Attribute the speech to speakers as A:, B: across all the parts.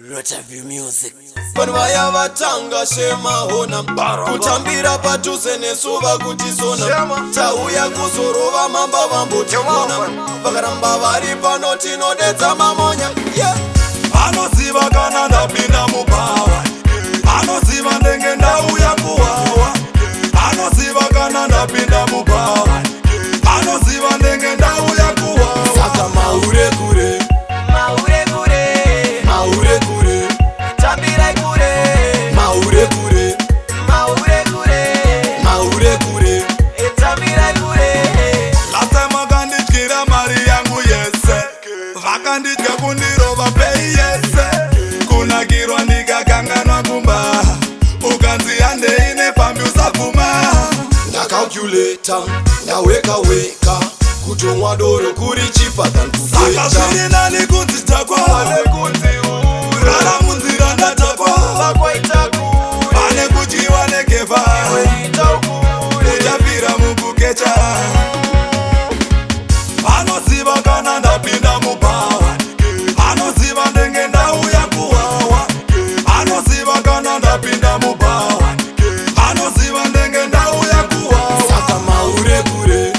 A: Rotavu Music.
B: Panvaya vatanga shema hona kutambira padhuze nesuva kuti sona tauya kuzorova mamba vambotikona vakaramba vari pano tinodedza mamonya
C: anoziva kana ndapinda mupawa, anoziva ndenge ndauya kuwawa, anoziva kana ndapinda mupawa, anoziva ndenge ndauya kuwawa.
B: Saka maure kure
A: Maure kure,
B: maure kure
A: tambira kure,
B: maure kure
A: maure kure,
B: maure kure
A: tambira kure.
C: Lasema kandityira mari yangu yese, vakanditya kundirova pei yese, kunakirwa ndikakanganwa kumba, ukanzi handeine pambi usabvuma.
B: ndakalculata ndawekaweka kutomwa doro kuri chipa than
C: Saka
B: kufeta
C: zviri nani kunzi takwa, rara munzira ndatakwa, pane kudyiwa negevha, uchapfira mukukecha. Vanoziva kana ndapinda mupawa, vanoziva ndenge ndauya kuwawa, vanoziva kana ndapinda mupawa, vanoziva ndenge ndauya kuwawa.
B: saka maure kure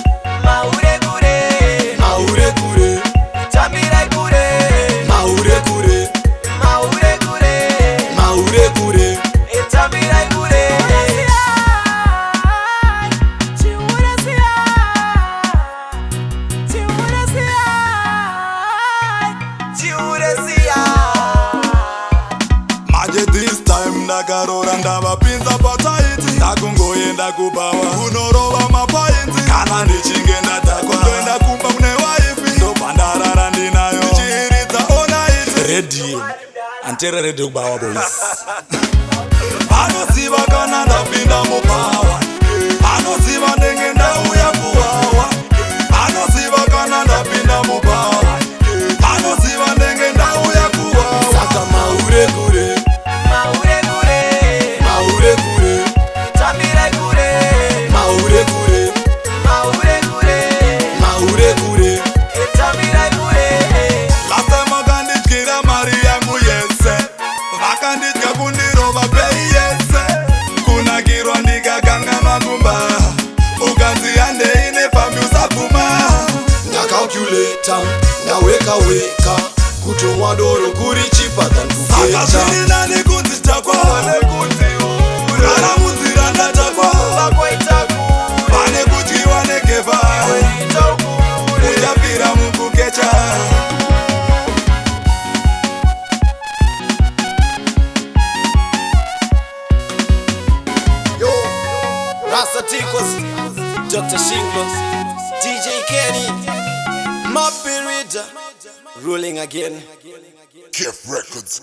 A: Maure kure,
B: maure kure
A: tambira kure,
B: maure kure
A: maure kure,
B: maure kure
A: tambira kure.
C: Manje this time ndakarora ndavapinza pataiti, ndakungoenda kupawa kunorova mapainzi. Kana ndichinge ndatakwa ndoenda kumba kune waifi, ndobhandarara ndinayo ndichiiridza onaiti.
B: redio
C: Antere redio kubawa boys. Vanoziva kana ndapinda mupawa, vanoziva ndenge ndauya kuwawa, vanoziva kana ndapinda mupawa, vanoziva ndenge ndauya kuwawa.
B: saka maure kure
A: Maure kure,
B: maure kure
A: tambira kure,
B: maure kure
A: maure kure,
B: maure kure
A: tambira kure.
C: Lasema kandityira mari yangu yese, vakanditya kundirova pei yese, kunakirwa ndikakanganwa kumba, ukanzi handeine pambi usabvuma.
B: ndakalculata ndawekaweka kutomwa doro kuri chipa than
C: Saka
B: kufeta
C: zviri nani kunzi takwa, rara munzira ndatakwa, pane kudyiwa negevha, uchapfira mukukecha.
B: Yo, Rasta Ticos, Dr. Shinglos, DJ Kenny, Mappy Reader, rolling again.
C: Kef Records.